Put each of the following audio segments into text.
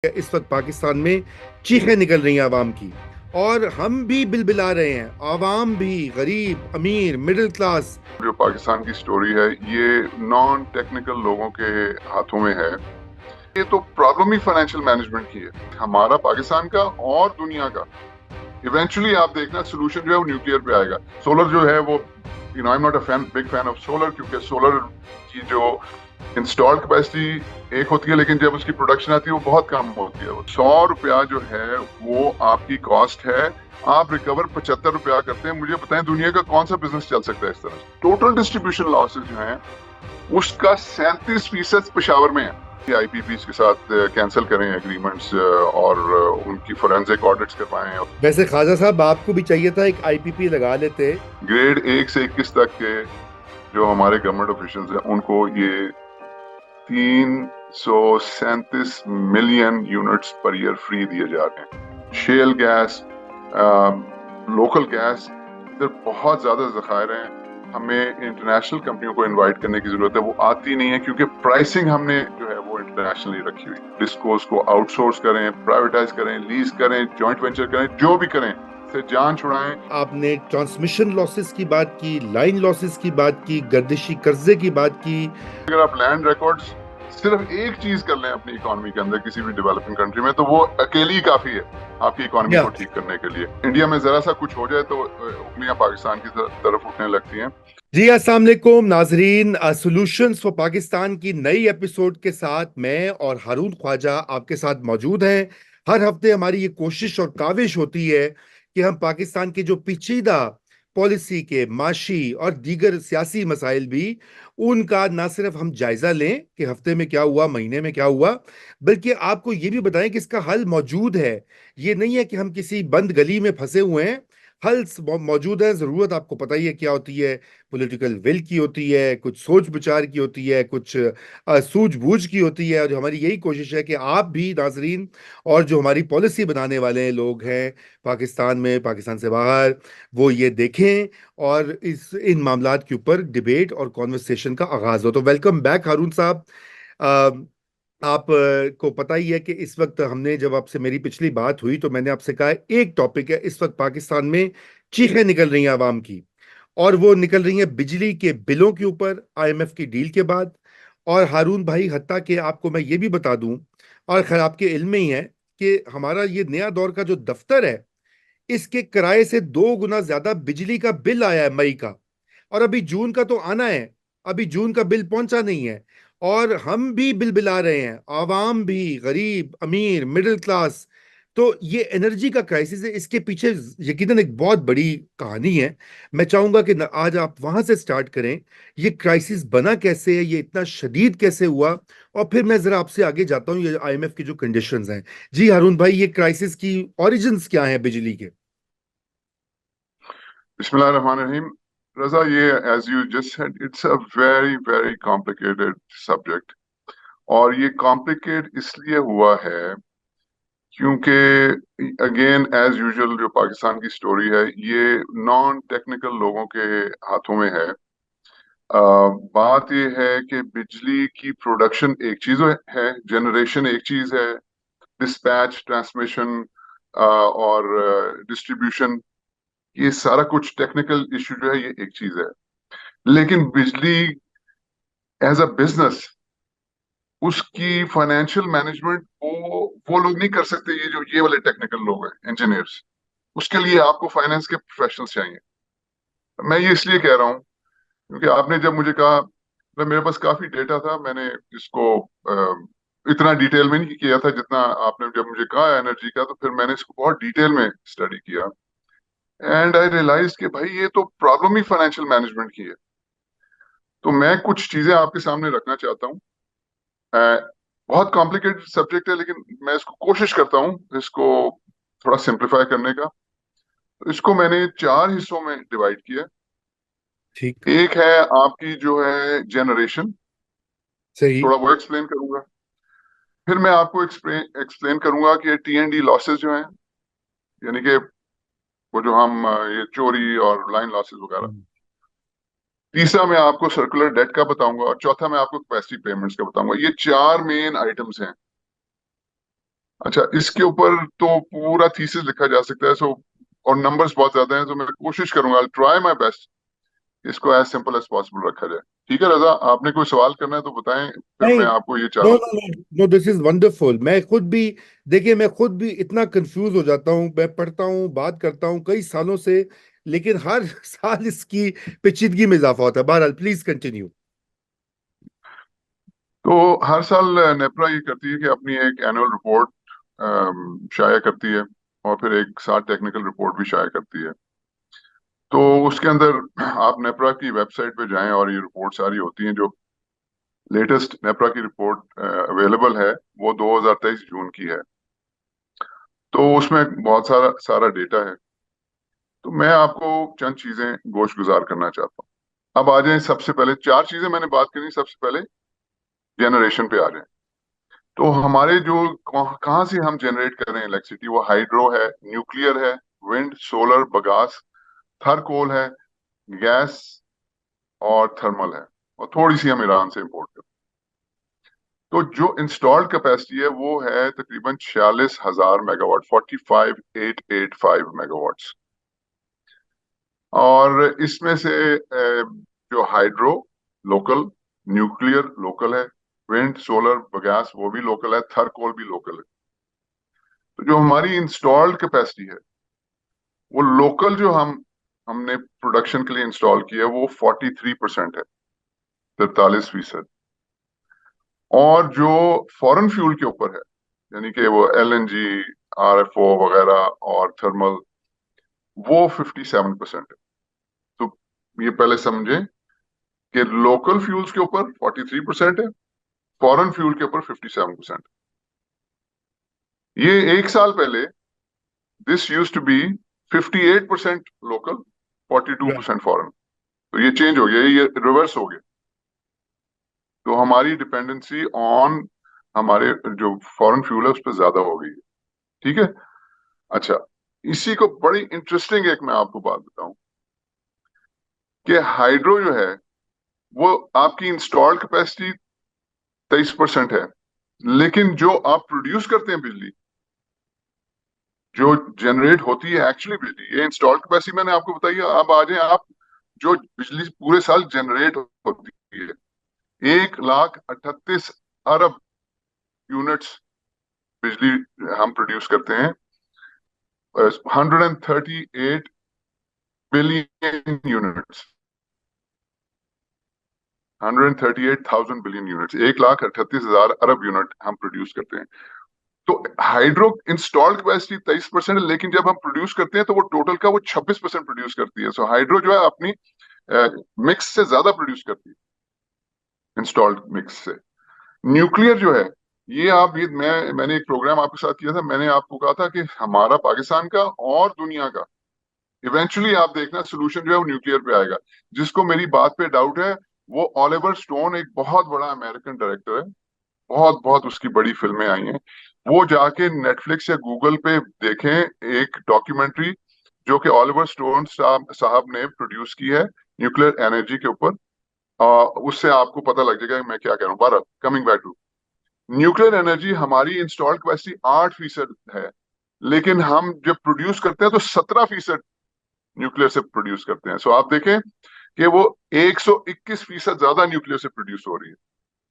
इस वक्त पाकिस्तान में चीखें निकल रही हैं आवाम की। और हम भी बिलबिला रहे हैं, आवाम भी, गरीब अमीर मिडिल क्लास। जो पाकिस्तान की स्टोरी है ये नॉन टेक्निकल लोगों के हाथों में है। ये तो प्रॉब्लम ही फाइनेंशियल मैनेजमेंट की है, हमारा पाकिस्तान का और दुनिया का। इवेंचुअली आप देखना सोल्यूशन जो है वो न्यूक्लियर पे आएगा। सोलर जो है वो I am not a fan big fan of solar, क्योंकि सोलर की जो इंस्टॉल्ड कैपेसिटी एक होती है, लेकिन जब उसकी प्रोडक्शन आती है वो बहुत कम होती है। 100 रुपया जो है वो आपकी कॉस्ट है, आप रिकवर 75 रुपया करते हैं। मुझे बताएं दुनिया का कौन सा बिजनेस चल सकता है इस तरह से। टोटल डिस्ट्रीब्यूशन लॉसेज जो है उसका 37% पेशावर में है। आईपीपी के साथ कैंसिल करें एग्रीमेंट्स और उनकी फोरेंसिक ऑडिट्स करवाएं। वैसे ख्वाजा साहब, आपको भी चाहिए था एक आईपीपी लगा लेते। ग्रेड 1 से 21 तक के जो हमारे गवर्नमेंट ऑफिशियल्स हैं उनको ये 337 million units per year free दिए जा रहे हैं। शेल गैस, लोकल गैस, इधर बहुत ज्यादा जखायर हैं। हमें इंटरनेशनल कंपनियों को इनवाइट करने की जरूरत है, वो आती नहीं है क्योंकि प्राइसिंग हमने जो है वो इंटरनेशनली रखी हुई। डिस्कोस को आउटसोर्स करें, प्राइवेटाइज करें, लीज करें, जॉइंट वेंचर करें, जो भी करें, से जान छुड़ाएं। आपने ट्रांसमिशन लॉसेस की बात की, लाइन लॉसेस की बात की, गर्दिशी कर्जे की बात की। अगर आप लैंड रिकॉर्ड्स सिर्फ एक चीज कर लें अपनी इकोनॉमी के अंदर किसी भी डेवलपिंग कंट्री में, तो वो अकेली ही काफी है आपकी इकोनॉमी या को ठीक करने के लिए। इंडिया में जरा सा कुछ हो जाए तो उंगलियां पाकिस्तान की तरफ उठने लगती हैं। जी, अस्सलाम वालेकुम नाजरीन। सॉल्यूशंस फॉर पाकिस्तान की नई एपिसोड के साथ मैं और हारून ख्वाजा आपके साथ मौजूद हैं। हर हफ्ते हमारी ये कोशिश और काविश होती है कि हम पाकिस्तान के जो पेचीदा पॉलिसी के माशी और दीगर सियासी मसाइल भी उनका ना सिर्फ हम जायजा लें कि हफ्ते में क्या हुआ, महीने में क्या हुआ, बल्कि आपको ये भी बताएं कि इसका हल मौजूद है। ये नहीं है कि हम किसी बंद गली में फंसे हुए हैं। हल मौजूद है। जरूरत आपको पता ही है क्या होती है। पॉलिटिकल विल की होती है, कुछ सोच विचार की होती है, कुछ सूझबूझ की होती है। और हमारी यही कोशिश है कि आप भी नाजरीन और जो हमारी पॉलिसी बनाने वाले लोग हैं पाकिस्तान में, पाकिस्तान से बाहर, वो ये देखें और इस इन मामलात के ऊपर डिबेट और कॉन्वर्सेशन का आगाज हो। तो वेलकम बैक हारून साहब। आप को पता ही है कि इस वक्त हमने, जब आपसे मेरी पिछली बात हुई तो मैंने आपसे कहा एक टॉपिक है इस वक्त पाकिस्तान में चीखें निकल रही हैं आवाम की। और वो निकल रही है बिजली के बिलों के ऊपर आईएमएफ की डील के बाद। और हारून भाई, हत्ता कि आपको मैं ये भी बता दूं, और खैर आपके इल्म में ही है कि हमारा ये नया दौर का जो दफ्तर है, इसके किराए से 2 गुना ज्यादा बिजली का बिल आया है मई का। और अभी जून का तो आना है, अभी जून का बिल पहुंचा नहीं है। और हम भी बिल बिला रहे हैं, आवाम भी, गरीब अमीर मिडिल क्लास। तो ये एनर्जी का क्राइसिस है, इसके पीछे यकीनन एक बहुत बड़ी कहानी है। मैं चाहूंगा कि आज आप वहां से स्टार्ट करें। ये क्राइसिस बना कैसे है, ये इतना शदीद कैसे हुआ, और फिर मैं जरा आपसे आगे जाता हूँ, ये आईएमएफ की जो कंडीशंस हैं। जी हारून भाई, ये क्राइसिस की ओरिजिन्स क्या है बिजली के? बिस्मिल्लाह रहमान रहीम। रजा, ये as you just said it's a very very complicated subject. और ये कॉम्प्लिकेट इसलिए हुआ है क्योंकि अगेन एज यूजुअल जो पाकिस्तान की स्टोरी है ये नॉन टेक्निकल लोगों के हाथों में है। बात यह है कि बिजली की प्रोडक्शन एक चीज है, जनरेशन एक चीज है, डिस्पैच, ट्रांसमिशन और डिस्ट्रीब्यूशन, ये सारा कुछ टेक्निकल इशू जो है ये एक चीज है। लेकिन बिजली एज अ बिजनेस, उसकी फाइनेंशियल मैनेजमेंट वो लोग नहीं कर सकते, ये जो ये वाले टेक्निकल लोग हैं, इंजीनियर्स। उसके लिए आपको फाइनेंस के प्रोफेशनल्स चाहिए। मैं ये इसलिए कह रहा हूँ क्योंकि आपने जब मुझे कहा, मतलब मेरे पास काफी डेटा था, मैंने इसको इतना डिटेल में नहीं किया था जितना आपने जब मुझे कहा एनर्जी का, तो फिर मैंने इसको बहुत डिटेल में स्टडी किया। एंड आई रियलाइज कि भाई ये तो प्रॉब्लम ही फाइनेंशियल मैनेजमेंट की है। तो मैं कुछ चीजें आपके सामने रखना चाहता हूँ। बहुत कॉम्प्लिकेटेड सब्जेक्ट है, लेकिन मैं इसको कोशिश करता हूँ इसको थोड़ा सिंप्लीफाई करने का। तो इसको मैंने 4 हिस्सों में डिवाइड किया। ठीक। एक है आपकी जो है जनरेशन, सही। थोड़ा वो एक्सप्लेन करूंगा। फिर मैं आपको एक्सप्लेन एक्सप्लेन करूंगा कि टीएनडी लॉसेस जो हैं, यानी कि वो जो हम ये चोरी और लाइन लॉसेस वगैरह। तीसरा मैं आपको सर्कुलर डेट का बताऊंगा, और चौथा मैं आपको कैपेसिटी पेमेंट्स का बताऊंगा। ये 4 मेन आइटम्स हैं। अच्छा, इसके ऊपर तो पूरा थीसिस लिखा जा सकता है, सो और नंबर्स बहुत ज्यादा हैं, तो मैं कोशिश करूंगा, आई ट्राई माय बेस्ट, इसको एज सिंपल एज पॉसिबल रखा जाए। ठीक है रजा, आपने कोई सवाल करना है तो बताएं, फिर नहीं, मैं आपको ये नो चारों। No no no, this is wonderful. मैं खुद भी, देखिए, मैं खुद भी इतना कंफ्यूज हो जाता हूँ। मैं पढ़ता हूँ, बात करता हूँ कई सालों से, लेकिन हर साल इसकी पेचीदगी में इजाफा होता है। बहरहाल, प्लीज कंटिन्यू। तो हर साल नेपरा ये करती है कि अपनी एक एनुअल रिपोर्ट शाया करती है, और फिर एक साथ टेक्निकल रिपोर्ट भी शाया करती है। तो उसके अंदर आप नेपरा की वेबसाइट पे जाएं और ये रिपोर्ट सारी होती हैं। जो लेटेस्ट नेपरा की रिपोर्ट अवेलेबल है वो 2023 जून की है। तो उसमें बहुत सारा सारा डेटा है। तो मैं आपको चंद चीजें गोश गुजार करना चाहता हूँ। अब आ जाएं, सबसे पहले चार चीजें मैंने बात करनी, सबसे पहले जनरेशन पे आ जाएं। तो हमारे जो कहाँ से हम जनरेट कर रहे हैं इलेक्ट्रिसिटी, वो हाइड्रो है, न्यूक्लियर है, विंड, सोलर, बगास, थर्कोल है, गैस और थर्मल है, और थोड़ी सी हम ईरान से इंपोर्ट करते हैं। तो जो इंस्टॉल्ड कैपेसिटी है वो है तकरीबन 46,000 मेगावाट, 45,885 मेगावाट्स। और इसमें से जो हाइड्रो लोकल, न्यूक्लियर लोकल है, विंड, सोलर, बगास वो भी लोकल है, थर्कोल भी लोकल है। तो जो हमारी इंस्टॉल्ड कैपेसिटी है वो लोकल, जो हमने प्रोडक्शन के लिए इंस्टॉल की है, वो 43% है, 43%। और जो फॉरेन फ्यूल के ऊपर है, यानी कि वो एलएनजी, आरएफओ वगैरह और थर्मल, वो 57% है। तो ये पहले समझें कि लोकल फ्यूल्स के ऊपर 43% है, फॉरेन फ्यूल के ऊपर 57%। ये एक साल पहले this used to be 58% local, 42% foreign. तो ये चेंज हो गया, ये रिवर्स हो गया। तो हमारी डिपेंडेंसी ऑन हमारे जो फॉरेन फ्यूल है उस पर ज्यादा हो गई है। ठीक है। अच्छा, इसी को बड़ी इंटरेस्टिंग एक मैं आपको बात बताऊं कि हाइड्रो जो है वो आपकी इंस्टॉल्ड कैपेसिटी 23% है, लेकिन जो आप प्रोड्यूस करते हैं बिजली, जो जनरेट होती है एक्चुअली बिजली, ये इंस्टॉल्ड कैपेसिटी मैंने आपको बताई है। अब आ जाए आप, जो बिजली पूरे साल जनरेट होती है, 1,38,000,000 यूनिट्स बिजली हम प्रोड्यूस करते हैं, 138 बिलियन यूनिट्स, 138,000 बिलियन यूनिट्स, 1,38,000 अरब यूनिट हम प्रोड्यूस करते हैं। तो हाइड्रो इंस्टॉल्ड कैपेसिटी 23% है, लेकिन जब हम प्रोड्यूस करते हैं तो वो टोटल का वो 26% प्रोड्यूस करती है। सो हाइड्रो जो है अपनी मिक्स से ज्यादा प्रोड्यूस करती है इंस्टॉल्ड मिक्स से। न्यूक्लियर जो है, ये आप ये मैंने एक प्रोग्राम आपके साथ किया था, मैंने आपको कहा था कि हमारा पाकिस्तान का और दुनिया का इवेंचुअली आप देखना सोल्यूशन जो है वो न्यूक्लियर पे आएगा। जिसको मेरी बात पे डाउट है, वो ऑलिवर स्टोन, एक बहुत बड़ा अमेरिकन डायरेक्टर है, बहुत बहुत उसकी बड़ी फिल्में आई हैं। वो जाके नेटफ्लिक्स या गूगल पे देखें एक डॉक्यूमेंट्री जो कि ऑलिवर स्टोन साहब ने प्रोड्यूस की है न्यूक्लियर एनर्जी के ऊपर। उससे आपको पता लग जाएगा कि मैं क्या कह रहा हूँ। बहरहाल, coming back to nuclear energy, हमारी इंस्टॉल्ड कैपेसिटी 8% है, लेकिन हम जब प्रोड्यूस करते हैं तो 17% न्यूक्लियर से प्रोड्यूस करते हैं। सो आप देखें कि वो 121% ज्यादा न्यूक्लियर से प्रोड्यूस हो रही है,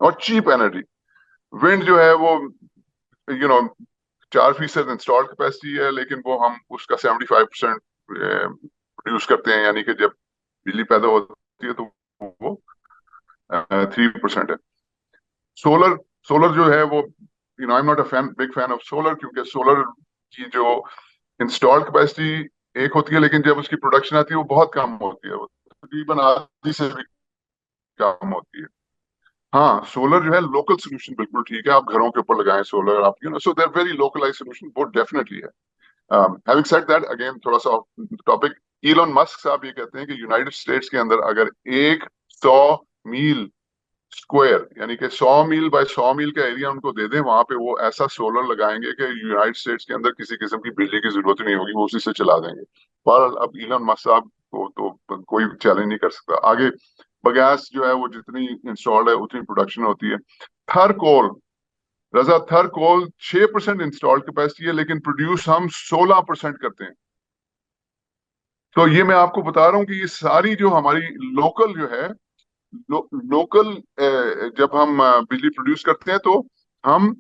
और चीप एनर्जी। विंड जो है वो, यू नो 4% इंस्टॉल्ड कैपेसिटी है, लेकिन वो हम उसका 75% प्रोड्यूस करते हैं, यानी कि जब बिजली पैदा होती है तो वो 3% है। सोलर सोलर जो है वो, I am not a fan, big fan of solar, क्योंकि सोलर की जो इंस्टॉल्ड कैपेसिटी एक होती है, लेकिन जब उसकी प्रोडक्शन आती है वो बहुत कम होती है, वो तकरीबन आधी से भी कम होती है। हाँ, सोलर जो है लोकल सोल्यूशन बिल्कुल ठीक है, आप घरों के ऊपर लगाएं सोलर, आप सो देर वेरी लोकलाइज सोल्यूशन, वो डेफिनेटली है। हैविंग सेड दैट, अगेन थोड़ा सा टॉपिक, इलॉन मस्क साहब ये कहते हैं कि यूनाइटेड स्टेट्स के अंदर अगर 100 मील स्क्वायर, यानी कि 100 मील बाय 100 मील का एरिया उनको दे दें, वहां पे वो ऐसा सोलर लगाएंगे कि यूनाइटेड स्टेट्स के अंदर किसी किस्म की बिजली की जरूरत ही नहीं होगी, वो उसी से चला देंगे। पर अब इलॉन मस्क साहब को तो कोई चैलेंज नहीं कर सकता। आगे बगैस जो है वो जितनी इंस्टॉल्ड है उतनी प्रोडक्शन होती है। थर कोल, रजा थर कोल 6% इंस्टॉल्ड कैपेसिटी है, लेकिन प्रोड्यूस हम 16% करते हैं। तो ये मैं आपको बता रहा हूं कि ये सारी जो हमारी लोकल जो है, लोकल जब हम बिजली प्रोड्यूस करते हैं तो हम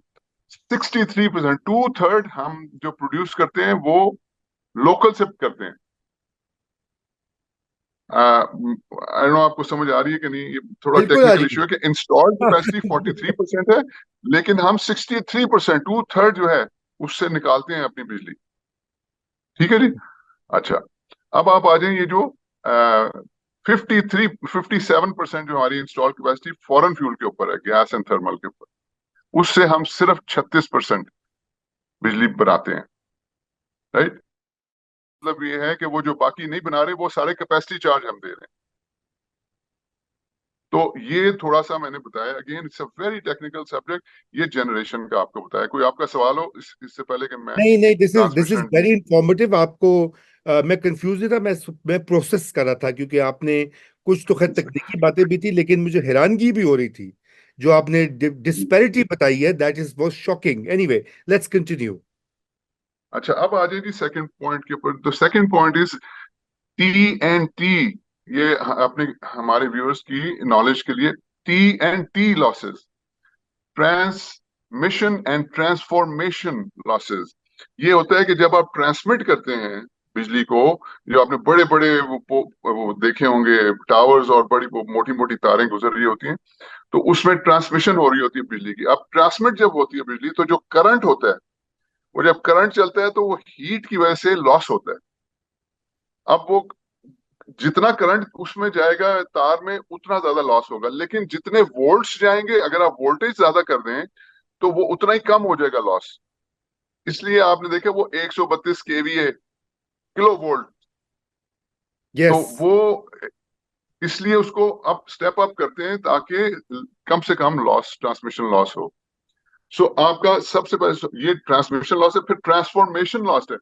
63%, 2/3 हम जो प्रोड्यूस करते हैं वो लोकल से करते हैं। आई नो आपको समझ आ रही है कि नहीं, ये थोड़ा बिल्कुल आ टेक्निकल रही इशू है कि इंस्टॉल्ड है। कैपेसिटी 43% है, लेकिन हम 63%, 2/3 जो है उससे निकालते हैं अपनी बिजली। ठीक है जी। अच्छा, अब आप आ जाए ये जो 57% जो हमारी इंस्टॉल कैपेसिटी फॉरेन फ्यूल के ऊपर है, गैस एंड थर्मल के ऊपर, उससे हम सिर्फ 36% बिजली बनाते हैं। राइट, मतलब ये है कि वो जो बाकी नहीं बना रहे वो सारे कैपेसिटी चार्ज हम दे रहे हैं। तो ये थोड़ा सा मैंने बताया, again it's a very technical subject. ये जनरेशन का आपको बताया। कोई आपका सवाल हो इससे पहले कि मैं नहीं नहीं, this is transmission. Very informative. आपको मैं कंफ्यूज था, मैं प्रोसेस कर रहा था, क्योंकि आपने कुछ तो खैर तकनीकी बातें भी थी, लेकिन मुझे हैरानगी भी हो रही थी जो आपने डिस्पैरिटी बताई है। That is was shocking. Anyway, let's continue. अच्छा, अब आ जाए जी सेकंड पॉइंट के ऊपर। तो सेकंड पॉइंट इज TNT। ये अपने हमारे व्यूअर्स की नॉलेज के लिए, TNT losses, transmission and transformation losses. ये होता है कि जब आप ट्रांसमिट करते हैं बिजली को, जो आपने बड़े बड़े वो देखे होंगे टावर्स और बड़ी मोटी मोटी तारें गुजर रही होती हैं, तो उसमें ट्रांसमिशन हो रही होती है बिजली की। अब ट्रांसमिट जब होती है बिजली, तो जो करंट होता है, वो जब करंट चलता है तो वो हीट की वजह से लॉस होता है। अब वो जितना करंट उसमें जाएगा तार में, उतना ज्यादा लॉस होगा, लेकिन जितने वोल्ट्स जाएंगे, अगर आप वोल्टेज ज्यादा कर दें तो वो उतना ही कम हो जाएगा लॉस। इसलिए आपने देखा वो 132 केवीए, किलो वोल्ट, तो यस। वो इसलिए उसको अब स्टेप अप करते हैं ताकि कम से कम लॉस, ट्रांसमिशन लॉस हो। सो आपका सबसे पहले ये ट्रांसमिशन लॉस है। फिर ट्रांसफॉर्मेशन लॉस है,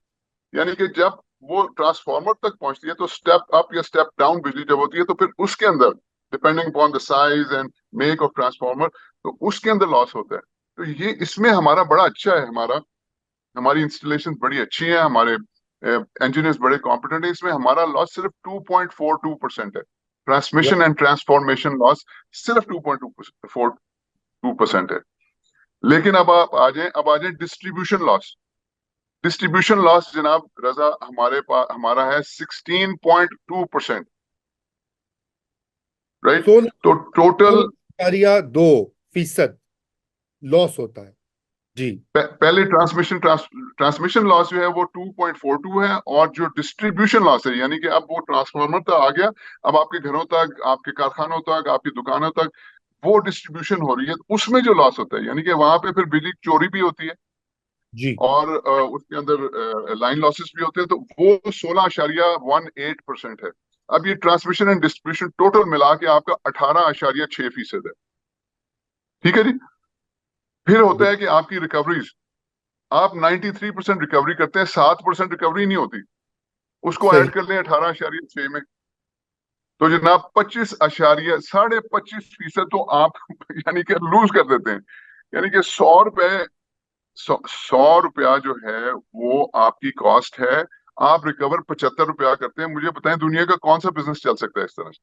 यानी कि जब वो ट्रांसफार्मर तक पहुंचती है तो स्टेप अप या स्टेप डाउन बिजली जब होती है, तो फिर उसके अंदर depending upon the size and make of transformer, तो उसके अंदर लॉस होता है। तो ये इसमें हमारा बड़ा अच्छा है, हमारी इंस्टॉलेशन बड़ी अच्छी है, हमारे इंजीनियर्स बड़े कॉम्पिटेंट है। इसमें हमारा लॉस सिर्फ 2.42% है। ट्रांसमिशन एंड ट्रांसफॉर्मेशन लॉस सिर्फ 2.42% है। लेकिन अब आप आ जाए, अब आ जाए डिस्ट्रीब्यूशन लॉस। डिस्ट्रीब्यूशन लॉस जनाब रजा हमारे पास हमारा है 16.2%। राइट, तो टोटल 16.2% लॉस होता है। जी। पहले ट्रांसमिशन लॉस जो है वो 2.42 है, और जो डिस्ट्रीब्यूशन लॉस है, यानी कि अब वो ट्रांसफार्मर तक आ गया, अब आपके घरों तक, आपके कारखानों तक, आपकी दुकानों तक वो डिस्ट्रीब्यूशन हो रही है, उसमें जो लॉस होता है, यानी कि वहां पे फिर बिजली चोरी भी होती है, जी। और उसके अंदर लाइन लॉसेस भी होते हैं, तो वो 16.18% है। अब ये ट्रांसमिशन एंड डिस्ट्रीब्यूशन टोटल मिला के आपका 18.6% है। ठीक है जी। फिर होता है कि आपकी रिकवरीज, आप 93% रिकवरी करते हैं, 7% रिकवरी नहीं होती, उसको सही। ऐड कर लें 18.6 में, तो जनाब 25.25% तो आप यानी कि लूज कर देते हैं। यानी कि 100 रुपए, 100 रुपया जो है वो आपकी कॉस्ट है, आप रिकवर 75 रुपया करते हैं। मुझे बताएं दुनिया का कौन सा बिजनेस चल सकता है इस तरह से?